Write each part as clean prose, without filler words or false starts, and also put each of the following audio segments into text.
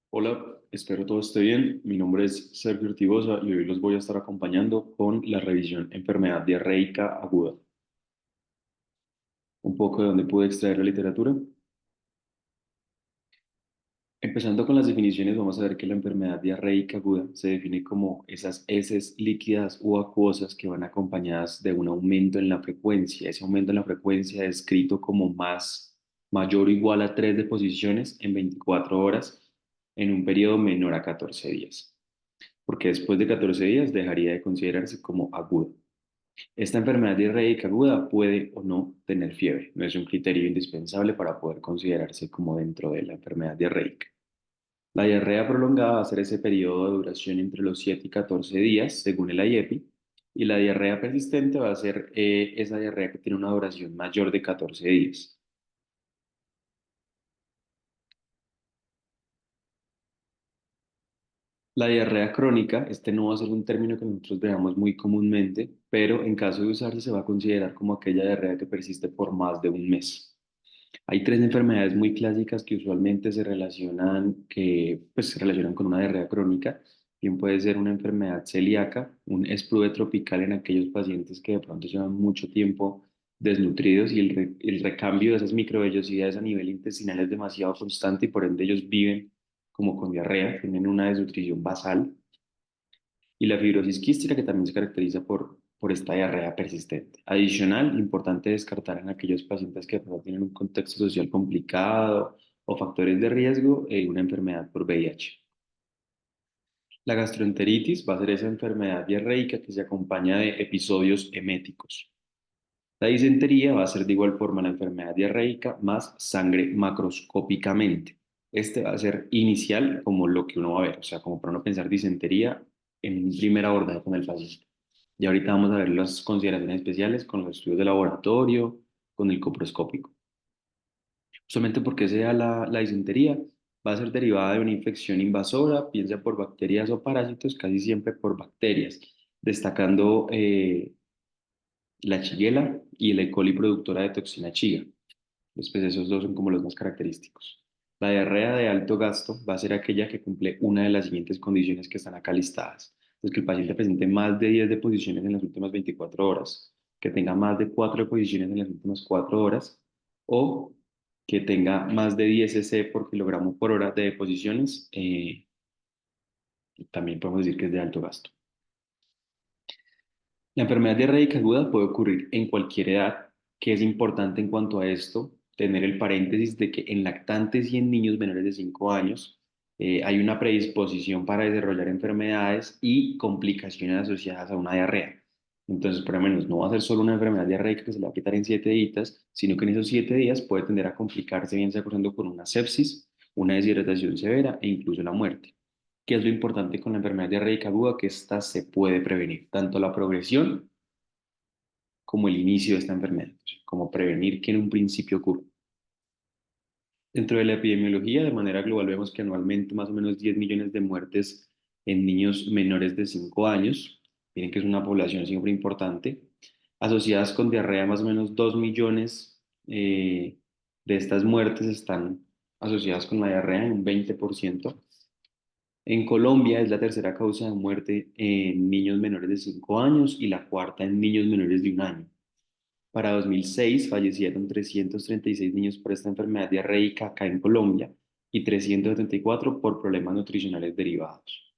Hola, espero todo esté bien. Mi nombre es Sergio Ortigosa y hoy los voy a estar acompañando con la revisión enfermedad diarreica aguda. Un poco de dónde pude extraer la literatura. Empezando con las definiciones, vamos a ver que la enfermedad diarreica aguda se define como esas heces líquidas o acuosas que van acompañadas de un aumento en la frecuencia. Ese aumento en la frecuencia es descrito como mayor o igual a 3 deposiciones en 24 horas en un periodo menor a 14 días, porque después de 14 días dejaría de considerarse como aguda. Esta enfermedad diarreica aguda puede o no tener fiebre, no es un criterio indispensable para poder considerarse como dentro de la enfermedad diarreica. La diarrea prolongada va a ser ese periodo de duración entre los 7 y 14 días, según el IEPI, y la diarrea persistente va a ser esa diarrea que tiene una duración mayor de 14 días. La diarrea crónica, este no va a ser un término que nosotros veamos muy comúnmente, pero en caso de usarse se va a considerar como aquella diarrea que persiste por más de un mes. Hay tres enfermedades muy clásicas que usualmente se relacionan con una diarrea crónica. Bien puede ser una enfermedad celíaca, un esplude tropical en aquellos pacientes que de pronto llevan mucho tiempo desnutridos y el recambio de esas microvellosidades a nivel intestinal es demasiado constante y por ende ellos viven como con diarrea, tienen una desnutrición basal. Y la fibrosis quística que también se caracteriza por esta diarrea persistente. Adicional, importante descartar en aquellos pacientes que no tienen un contexto social complicado o factores de riesgo, una enfermedad por VIH. La gastroenteritis va a ser esa enfermedad diarreica que se acompaña de episodios eméticos. La disentería va a ser de igual forma la enfermedad diarreica más sangre macroscópicamente. Este va a ser inicial como lo que uno va a ver, o sea, como para no pensar disentería en un primer abordaje con el paciente. Y ahorita vamos a ver las consideraciones especiales con los estudios de laboratorio, con el coproscópico. Solamente porque sea la disentería, va a ser derivada de una infección invasora, piensa por bacterias o parásitos, casi siempre por bacterias, destacando la Shigella y el E. coli productora de toxina Chiga. Pues esos dos son como los más característicos. La diarrea de alto gasto va a ser aquella que cumple una de las siguientes condiciones que están acá listadas. Entonces, que el paciente presente más de 10 deposiciones en las últimas 24 horas, que tenga más de 4 deposiciones en las últimas 4 horas, o que tenga más de 10 cc por kilogramo por hora de deposiciones, también podemos decir que es de alto gasto. La enfermedad diarreica aguda puede ocurrir en cualquier edad, que es importante en cuanto a esto, tener el paréntesis de que en lactantes y en niños menores de 5 años hay una predisposición para desarrollar enfermedades y complicaciones asociadas a una diarrea. Entonces, por lo menos, no va a ser solo una enfermedad diarreica que se le va a quitar en 7 días, sino que en esos 7 días puede tender a complicarse, bien sea cursando con una sepsis, una deshidratación severa e incluso la muerte. ¿Qué es lo importante con la enfermedad diarreica aguda? Que esta se puede prevenir, tanto la progresión como el inicio de esta enfermedad, como prevenir que en un principio ocurra. Dentro de la epidemiología, de manera global, vemos que anualmente más o menos 10 millones de muertes en niños menores de 5 años, miren que es una población siempre importante, asociadas con diarrea, más o menos 2 millones de estas muertes están asociadas con la diarrea en un 20%. En Colombia es la tercera causa de muerte en niños menores de 5 años y la cuarta en niños menores de 1 año. Para 2006 fallecieron 336 niños por esta enfermedad diarreica acá en Colombia y 374 por problemas nutricionales derivados.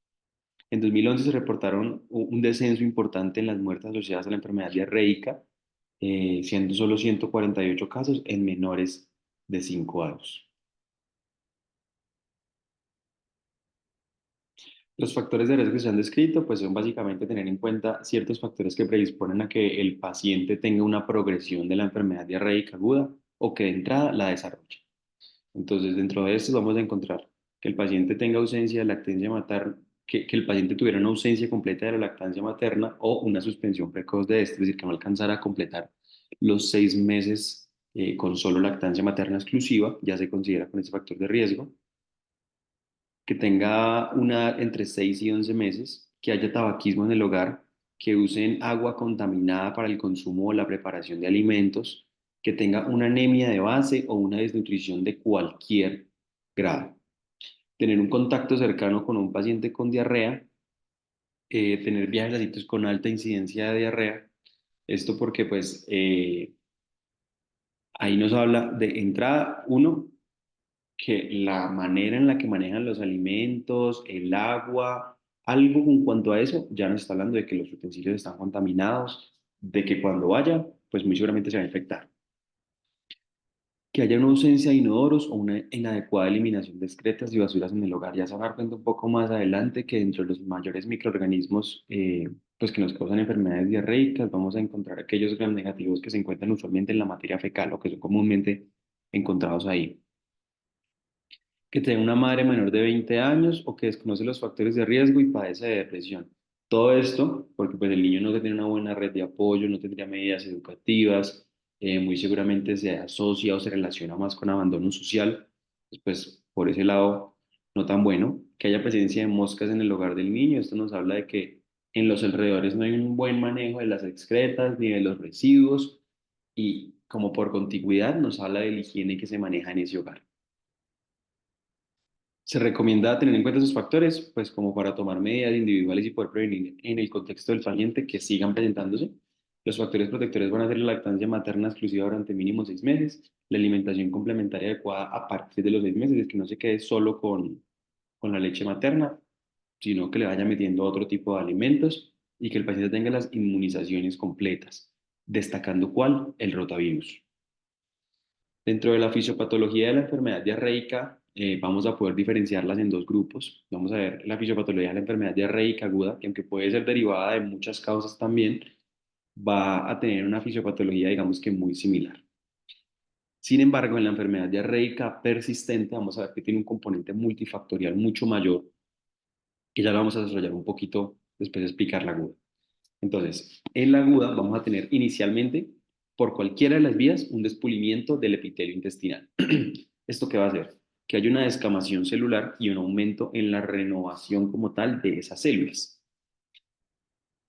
En 2011 se reportaron un descenso importante en las muertes asociadas a la enfermedad diarreica, siendo solo 148 casos en menores de 5 años. Los factores de riesgo que se han descrito, pues son básicamente tener en cuenta ciertos factores que predisponen a que el paciente tenga una progresión de la enfermedad diarreica aguda o que de entrada la desarrolle. Entonces, dentro de esto vamos a encontrar que el paciente tenga ausencia de lactancia materna, que el paciente tuviera una ausencia completa de la lactancia materna o una suspensión precoz de esto, es decir, que no alcanzara a completar los 6 meses con solo lactancia materna exclusiva, ya se considera con ese factor de riesgo, que tenga una entre 6 y 11 meses, que haya tabaquismo en el hogar, que usen agua contaminada para el consumo o la preparación de alimentos, que tenga una anemia de base o una desnutrición de cualquier grado. tener un contacto cercano con un paciente con diarrea, tener viajes a sitios con alta incidencia de diarrea. Esto porque pues ahí nos habla de entrada, uno, que la manera en la que manejan los alimentos, el agua, algo en cuanto a eso, ya nos está hablando de que los utensilios están contaminados, de que cuando vaya, pues muy seguramente se va a infectar. Que haya una ausencia de inodoros o una inadecuada eliminación de excretas y basuras en el hogar. Ya se van a dar cuenta un poco más adelante que dentro de los mayores microorganismos pues que nos causan enfermedades diarreicas, vamos a encontrar aquellos gram negativos que se encuentran usualmente en la materia fecal o que son comúnmente encontrados ahí. Que tenga una madre menor de 20 años o que desconoce los factores de riesgo y padece de depresión. Todo esto porque pues el niño no tiene una buena red de apoyo, no tendría medidas educativas, muy seguramente se asocia o se relaciona más con abandono social, pues por ese lado no tan bueno. Que haya presencia de moscas en el hogar del niño, esto nos habla de que en los alrededores no hay un buen manejo de las excretas ni de los residuos y como por contigüidad nos habla de la higiene que se maneja en ese hogar. Se recomienda tener en cuenta esos factores, pues como para tomar medidas individuales y poder prevenir en el contexto del paciente que sigan presentándose. Los factores protectores van a ser la lactancia materna exclusiva durante mínimo 6 meses, la alimentación complementaria adecuada a partir de los 6 meses, es que no se quede solo con la leche materna, sino que le vaya metiendo otro tipo de alimentos y que el paciente tenga las inmunizaciones completas, destacando cuál, el rotavirus. Dentro de la fisiopatología de la enfermedad diarreica, vamos a poder diferenciarlas en dos grupos. Vamos a ver la fisiopatología de la enfermedad diarreica aguda, que aunque puede ser derivada de muchas causas también, va a tener una fisiopatología, digamos que muy similar. Sin embargo, en la enfermedad diarreica persistente, vamos a ver que tiene un componente multifactorial mucho mayor, que ya lo vamos a desarrollar un poquito después de explicar la aguda. Entonces, en la aguda vamos a tener inicialmente, por cualquiera de las vías, un despulimiento del epitelio intestinal. ¿Esto qué va a hacer? Que haya una descamación celular y un aumento en la renovación como tal de esas células.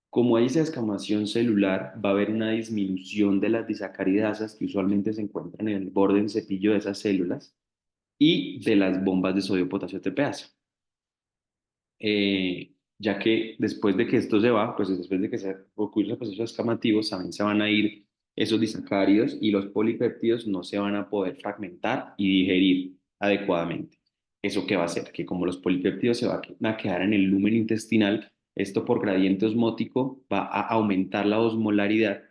Como hay esa descamación celular, va a haber una disminución de las disacaridasas que usualmente se encuentran en el borde del cepillo de esas células y de las bombas de sodio, potasio, TPasa. Ya que después de que esto se va, pues después de que se ocurre el proceso escamativo, también se van a ir esos disacáridos y los polipéptidos no se van a poder fragmentar y digerir adecuadamente. ¿Eso qué va a hacer? Que como los polipéptidos se van a quedar en el lumen intestinal, esto por gradiente osmótico va a aumentar la osmolaridad,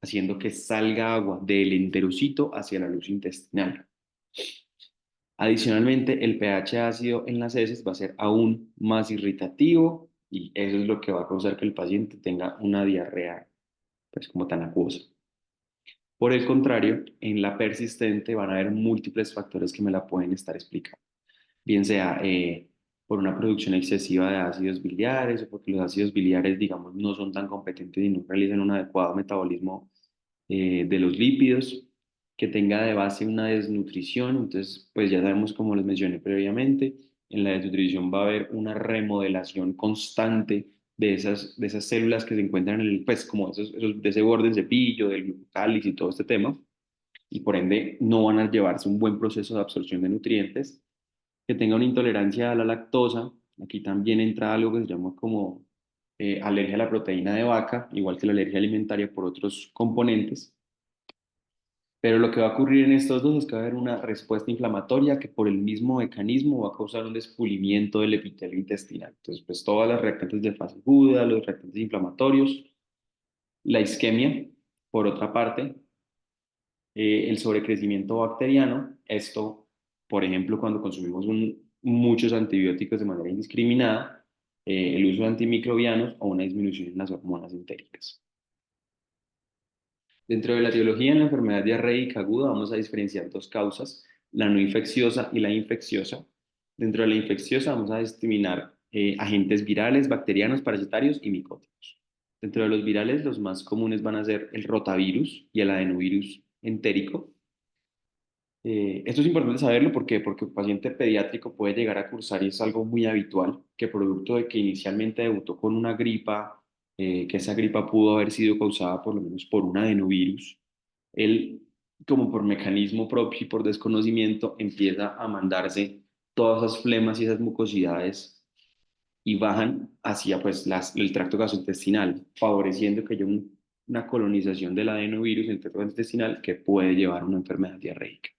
haciendo que salga agua del enterocito hacia la luz intestinal. Adicionalmente, el pH ácido en las heces va a ser aún más irritativo y eso es lo que va a causar que el paciente tenga una diarrea, pues como tan acuosa. Por el contrario, en la persistente van a haber múltiples factores que me la pueden estar explicando, bien sea por una producción excesiva de ácidos biliares o porque los ácidos biliares, digamos, no son tan competentes y no realizan un adecuado metabolismo de los lípidos, que tenga de base una desnutrición. Entonces, pues ya sabemos, como les mencioné previamente, en la desnutrición va a haber una remodelación constante de esas células que se encuentran en el, pues como de ese borde del cepillo, del cáliz y todo este tema, y por ende no van a llevarse un buen proceso de absorción de nutrientes, que tenga una intolerancia a la lactosa. Aquí también entra algo que se llama como alergia a la proteína de vaca, igual que la alergia alimentaria por otros componentes. Pero lo que va a ocurrir en estos dos es que va a haber una respuesta inflamatoria que por el mismo mecanismo va a causar un despulimiento del epitelio intestinal. Entonces, pues todas las reactantes de fase aguda, los reactantes inflamatorios, la isquemia, por otra parte, el sobrecrecimiento bacteriano. Esto, por ejemplo, cuando consumimos muchos antibióticos de manera indiscriminada, el uso de antimicrobianos o una disminución en las hormonas entéricas. Dentro de la etiología en la enfermedad diarreica aguda vamos a diferenciar dos causas, la no infecciosa y la infecciosa. Dentro de la infecciosa vamos a discriminar agentes virales, bacterianos, parasitarios y micóticos. Dentro de los virales, los más comunes van a ser el rotavirus y el adenovirus entérico. Esto es importante saberlo porque un paciente pediátrico puede llegar a cursar y es algo muy habitual que producto de que inicialmente debutó con una gripa, que esa gripa pudo haber sido causada por lo menos por un adenovirus, él como por mecanismo propio y por desconocimiento empieza a mandarse todas esas flemas y esas mucosidades y bajan hacia pues, el tracto gastrointestinal, favoreciendo que haya una colonización del adenovirus en el tracto gastrointestinal que puede llevar a una enfermedad diarreica.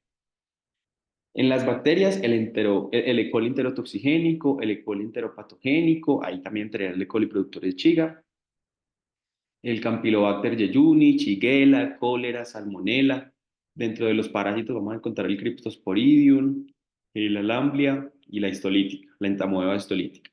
En las bacterias, el E. coli enterotoxigénico, el E. coli enteropatogénico, ahí también entraría el E. coli productor de Chiga, el Campylobacter jejuni, Shigella, cólera, salmonela. Dentro de los parásitos vamos a encontrar el Cryptosporidium, la Lamblia y la histolítica, la entamoeba histolítica.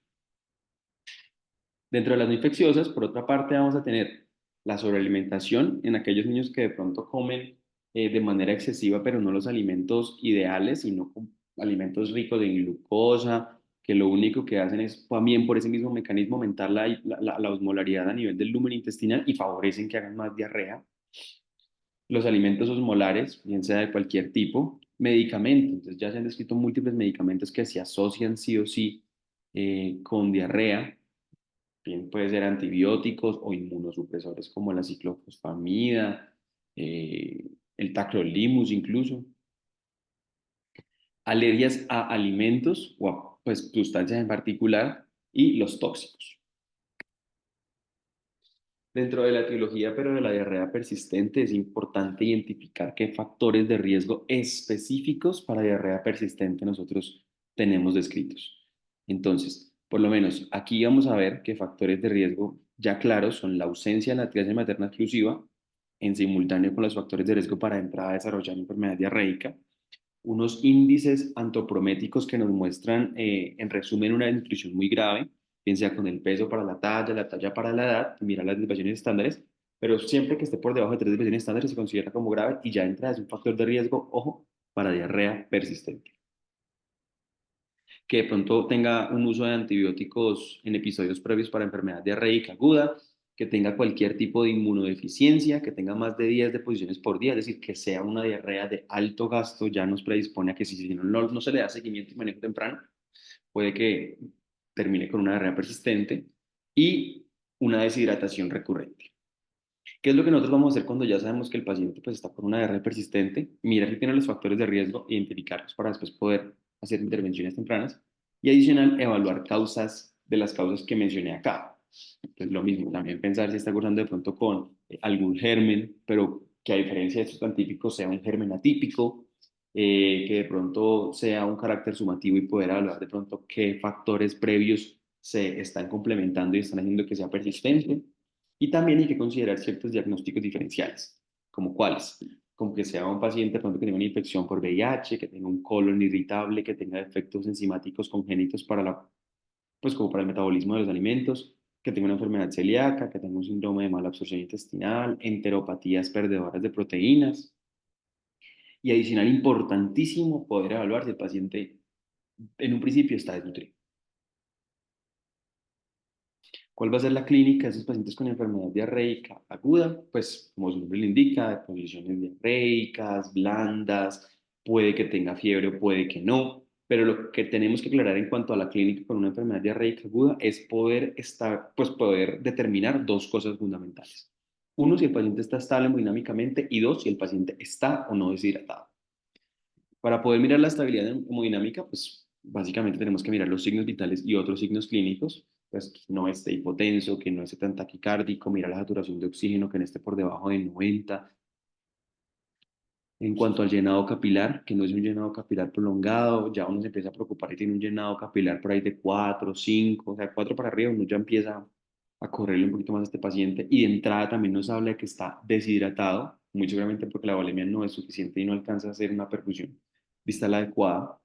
Dentro de las no infecciosas, por otra parte, vamos a tener la sobrealimentación en aquellos niños que de pronto comen de manera excesiva, pero no los alimentos ideales, sino con alimentos ricos en glucosa, que lo único que hacen es también por ese mismo mecanismo aumentar la osmolaridad a nivel del lumen intestinal y favorecen que hagan más diarrea. Los alimentos osmolares, bien sea de cualquier tipo, medicamentos, entonces ya se han descrito múltiples medicamentos que se asocian sí o sí con diarrea. Bien, puede ser antibióticos o inmunosupresores como la ciclofosfamida, el tacrolimus incluso. Alergias a alimentos o a pues, sustancias en particular y los tóxicos. Dentro de la trilogía, pero de la diarrea persistente, es importante identificar qué factores de riesgo específicos para diarrea persistente nosotros tenemos descritos. Entonces, por lo menos aquí vamos a ver que factores de riesgo ya claros son la ausencia de la lactancia materna exclusiva, en simultáneo con los factores de riesgo para entrar a desarrollar enfermedad diarreica, unos índices antropométricos que nos muestran, en resumen, una desnutrición muy grave, bien sea con el peso para la talla para la edad, mira las desviaciones estándares, pero siempre que esté por debajo de 3 desviaciones estándares se considera como grave y ya entra, es un factor de riesgo, ojo, para diarrea persistente. Que de pronto tenga un uso de antibióticos en episodios previos para enfermedad diarreica aguda, que tenga cualquier tipo de inmunodeficiencia, que tenga más de 10 deposiciones por día, es decir, que sea una diarrea de alto gasto, ya nos predispone a que si no se le da seguimiento y manejo temprano, puede que termine con una diarrea persistente y una deshidratación recurrente. ¿Qué es lo que nosotros vamos a hacer cuando ya sabemos que el paciente pues, está con una diarrea persistente? Mirar si tiene los factores de riesgo, identificarlos para después poder hacer intervenciones tempranas y adicional, evaluar causas de las causas que mencioné acá. Entonces, lo mismo, también pensar si está cursando de pronto con algún germen, pero que a diferencia de estos tan típicos sea un germen atípico, que de pronto sea un carácter sumativo y poder evaluar de pronto qué factores previos se están complementando y están haciendo que sea persistente. Y también hay que considerar ciertos diagnósticos diferenciales, como cuáles, como que sea un paciente pronto que tenga una infección por VIH, que tenga un colon irritable, que tenga efectos enzimáticos congénitos para pues como para el metabolismo de los alimentos, que tenga una enfermedad celíaca, que tenga un síndrome de mala absorción intestinal, enteropatías perdedoras de proteínas. Y adicional, importantísimo poder evaluar si el paciente en un principio está desnutrido. ¿Cuál va a ser la clínica de esos pacientes con enfermedad diarreica aguda? Pues, como su nombre lo indica, de posiciones diarreicas, blandas, puede que tenga fiebre o puede que no, pero lo que tenemos que aclarar en cuanto a la clínica con una enfermedad diarreica aguda es poder determinar dos cosas fundamentales. Uno, si el paciente está estable hemodinámicamente y dos, si el paciente está o no deshidratado. Para poder mirar la estabilidad hemodinámica, pues básicamente tenemos que mirar los signos vitales y otros signos clínicos, pues que no esté hipotenso, que no esté tan taquicárdico, mirar la saturación de oxígeno, que no esté por debajo de 90. En cuanto al llenado capilar, que no es un llenado capilar prolongado, ya uno se empieza a preocupar y tiene un llenado capilar por ahí de 4, 5, o sea, 4 para arriba, uno ya empieza a correrle un poquito más a este paciente y de entrada también nos habla de que está deshidratado, muy seguramente porque la volemia no es suficiente y no alcanza a hacer una perfusión vista la adecuada.